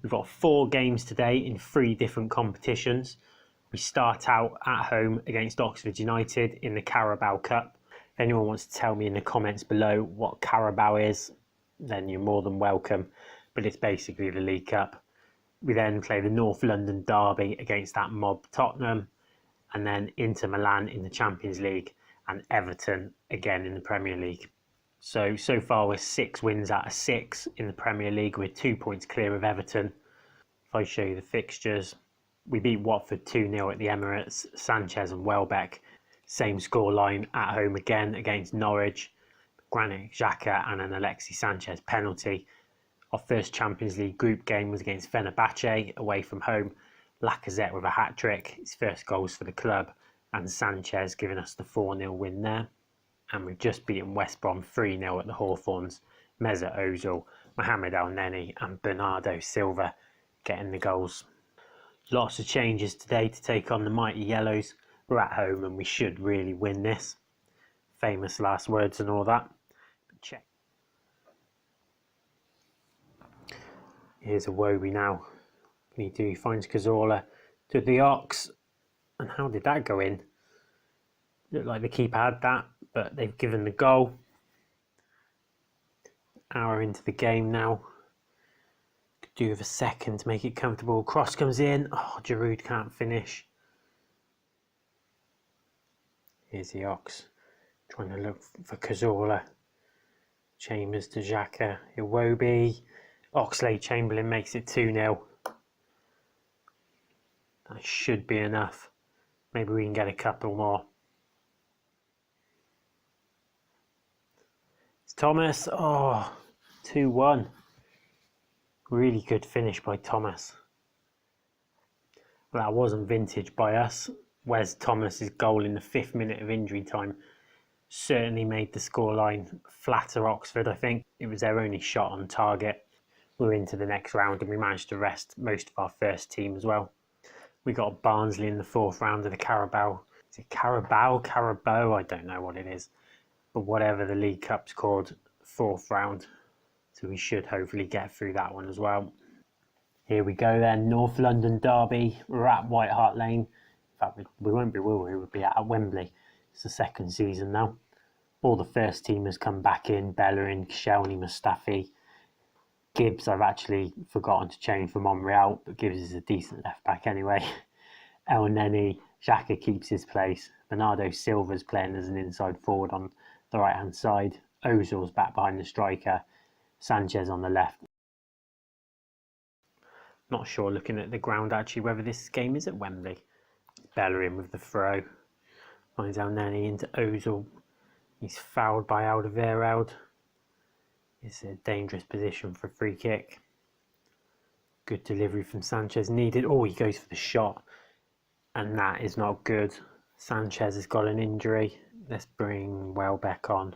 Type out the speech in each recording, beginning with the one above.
We've got 4 games today in 3 different competitions. We start out at home against Oxford United in the Carabao Cup. If anyone wants to tell me in the comments below what Carabao is, then you're more than welcome. But it's basically the League Cup. We then play the North London derby against that mob Tottenham, and then Inter Milan in the Champions League and Everton again in the Premier League. So far we're 6 wins out of 6 in the Premier League. We're 2 points clear of Everton. If I show you the fixtures, we beat Watford 2-0 at the Emirates. Sanchez and Welbeck, same scoreline at home again against Norwich. Granit Xhaka and an Alexis Sanchez penalty. Our first Champions League group game was against Fenerbahce away from home. Lacazette with a hat-trick, his first goals for the club, and Sanchez giving us the 4-0 win there. And we've just beaten West Brom 3-0 at the Hawthorns. Mesut Ozil, Mohamed Elneny and Bernardo Silva getting the goals. Lots of changes today to take on the mighty Yellows. We're at home and we should really win this. Famous last words and all that. But check. Here's Iwobi now. He finds Cazorla to the Ox. And how did that go in? Looked like the keeper had that, but they've given the goal. Hour into the game now. Could do with a second to make it comfortable. Cross comes in. Oh, Giroud can't finish. Here's the Ox. Trying to look for Cazorla. Chambers to Xhaka. Iwobi. Oxlade-Chamberlain makes it 2-0. That should be enough. Maybe we can get a couple more. It's Thomas. Oh, 2-1. Really good finish by Thomas. Well, that wasn't vintage by us. Wes Thomas's goal in the 5th minute of injury time certainly made the scoreline flatter Oxford, I think. It was their only shot on target. We're into the next round and we managed to rest most of our first team as well. We got Barnsley in the 4th round of the Carabao. Is it Carabao? I don't know what it is. But whatever the League Cup's called, 4th round. So we should hopefully get through that one as well. Here we go then, North London derby. We're at White Hart Lane. In fact, we won't be, will we? We'll be at Wembley. It's the 2nd season now. All the first teamers come back in. Bellerin, Koscielny, Mustafi. Gibbs I've actually forgotten to change from Monreal, but Gibbs is a decent left back anyway. Elneny, Xhaka keeps his place. Bernardo Silva's playing as an inside forward on the right hand side. Ozil's back behind the striker. Sanchez on the left. Not sure looking at the ground actually whether this game is at Wembley. Bellerin with the throw. Finds Elneny into Ozil. He's fouled by Alderweireld. It's a dangerous position for a free kick. Good delivery from Sanchez needed. Oh, he goes for the shot. And that is not good. Sanchez has got an injury. Let's bring Welbeck on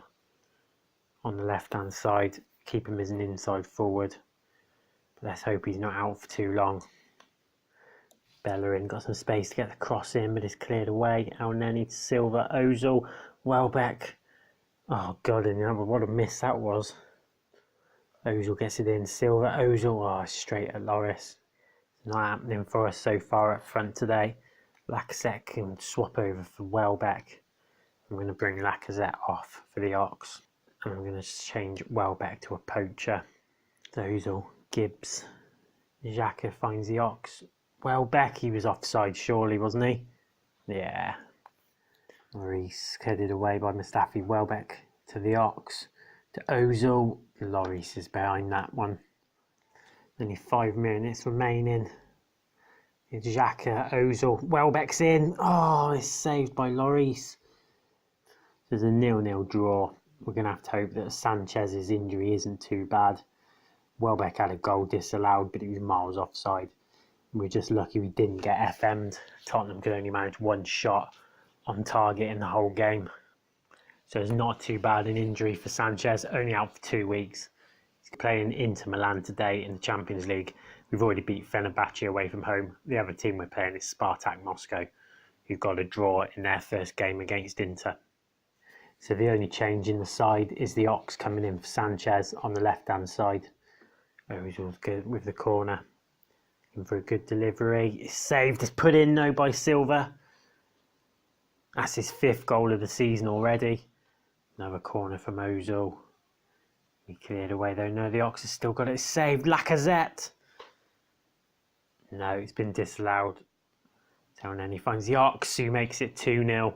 the left-hand side. Keep him as an inside forward. But let's hope he's not out for too long. Bellerin got some space to get the cross in, but it's cleared away. Elneny to Silva. Ozil. Welbeck. Oh, God, and what a miss that was. Ozil gets it in. Silva, Ozil, straight at Loris. It's not happening for us so far up front today. Lacazette can swap over for Welbeck. I'm going to bring Lacazette off for the Ox. And I'm going to change Welbeck to a poacher. Ozil, Gibbs. Xhaka finds the Ox. Welbeck, he was offside surely, wasn't he? Yeah. Lloris headed away by Mustafi. Welbeck to the Ox. To Ozil. Lloris is behind that one. Only 5 minutes remaining. It's Xhaka, Ozil, Welbeck's in. Oh, it's saved by Lloris. There's a 0-0 draw. We're going to have to hope that Sanchez's injury isn't too bad. Welbeck had a goal disallowed, but he was miles offside. We're just lucky we didn't get FM'd. Tottenham could only manage 1 shot on target in the whole game. So it's not too bad an injury for Sanchez, only out for 2 weeks. He's playing Inter Milan today in the Champions League. We've already beat Fenerbahce away from home. The other team we're playing is Spartak Moscow, who got a draw in their first game against Inter. So the only change in the side is the Ox coming in for Sanchez on the left-hand side. Ozil's good with the corner. In for a good delivery. It's saved. It's put in though by Silva. That's his 5th goal of the season already. Another corner from Ozil. He cleared away though. No, the Ox has still got it saved. Lacazette. No, it's been disallowed. And then he finds the Ox, who makes it 2-0.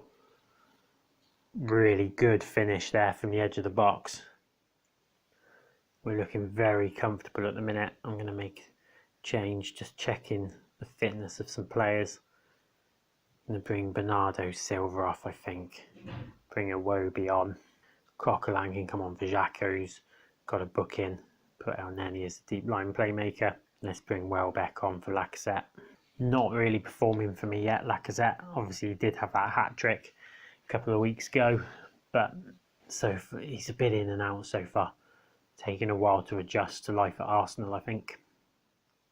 Really good finish there from the edge of the box. We're looking very comfortable at the minute. I'm going to make a change, just checking the fitness of some players. I'm going to bring Bernardo Silva off, I think. Bring Iwobi on. Coquelin can come on for Xhaka, who's got a book in. Put El Neni as the deep line playmaker. Let's bring Welbeck on for Lacazette. Not really performing for me yet, Lacazette. Obviously, he did have that hat-trick a couple of weeks ago, but he's a bit in and out so far. Taking a while to adjust to life at Arsenal, I think.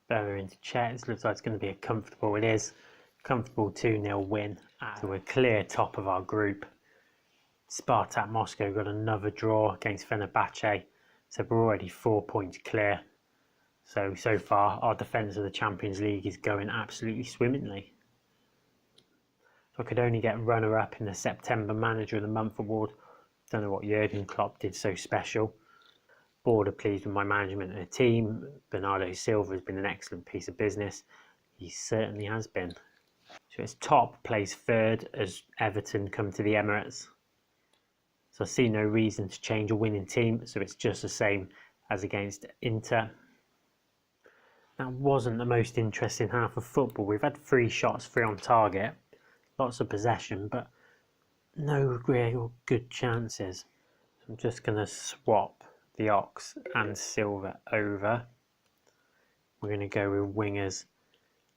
Better into Chet. Looks like it's going to be a comfortable, it is. Comfortable 2-0 win. So we're clear top of our group. Spartak Moscow got another draw against Fenerbahce. So we're already 4 points clear. So far, our defence of the Champions League is going absolutely swimmingly. So I could only get runner-up in the September Manager of the Month award. Don't know what Jurgen Klopp did so special. Board are pleased with my management of the team. Bernardo Silva has been an excellent piece of business. He certainly has been. So it's top plays 3rd as Everton come to the Emirates. So I see no reason to change a winning team. So it's just the same as against Inter. That wasn't the most interesting half of football. We've had 3 shots, 3 on target, lots of possession, but no real good chances. So I'm just going to swap the Ox and Silva over. We're going to go with wingers,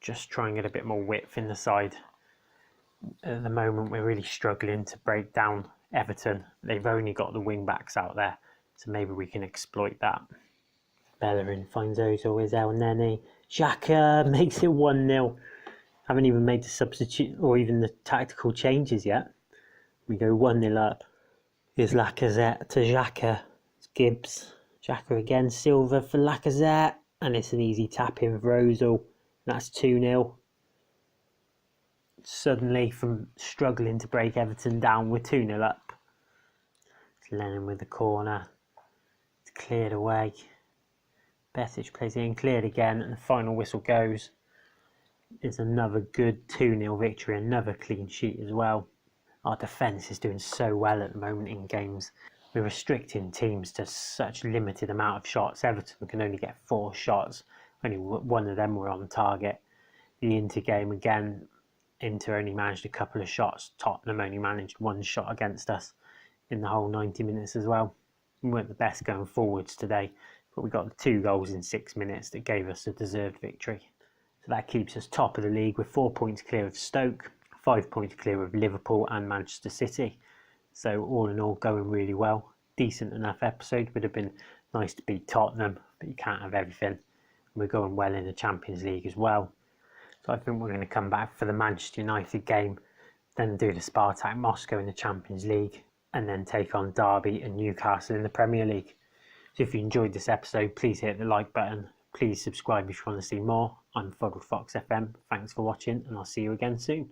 just try and get a bit more width in the side. At the moment, we're really struggling to break down Everton. They've only got the wing backs out there, so maybe we can exploit that. Bellerin finds Ozil with El Neni. Xhaka makes it 1-0. Haven't even made the substitute or even the tactical changes yet. We go 1-0 up. Here's Lacazette to Xhaka. It's Gibbs. Xhaka again. Silva for Lacazette. And it's an easy tap in for Ozil. That's 2-0. Suddenly, from struggling to break Everton down, we're 2-0 up. It's Lennon with the corner. It's cleared away. Betic plays it in, cleared again, and the final whistle goes. It's another good 2-0 victory, another clean sheet as well. Our defence is doing so well at the moment in games. We're restricting teams to such limited amount of shots. Everton can only get 4 shots. Only one of them were on target. The Inter game again, Inter only managed a couple of shots. Tottenham only managed 1 shot against us in the whole 90 minutes as well. We weren't the best going forwards today, but we got 2 goals in 6 minutes that gave us a deserved victory. So that keeps us top of the league with 4 points clear of Stoke, 5 points clear of Liverpool and Manchester City. So all in all, going really well. Decent enough episode. Would have been nice to beat Tottenham, but you can't have everything. We're going well in the Champions League as well. So I think we're going to come back for the Manchester United game, then do the Spartak Moscow in the Champions League, and then take on Derby and Newcastle in the Premier League. So if you enjoyed this episode, please hit the like button. Please subscribe if you want to see more. I'm Fuddled Fox FM. Thanks for watching, and I'll see you again soon.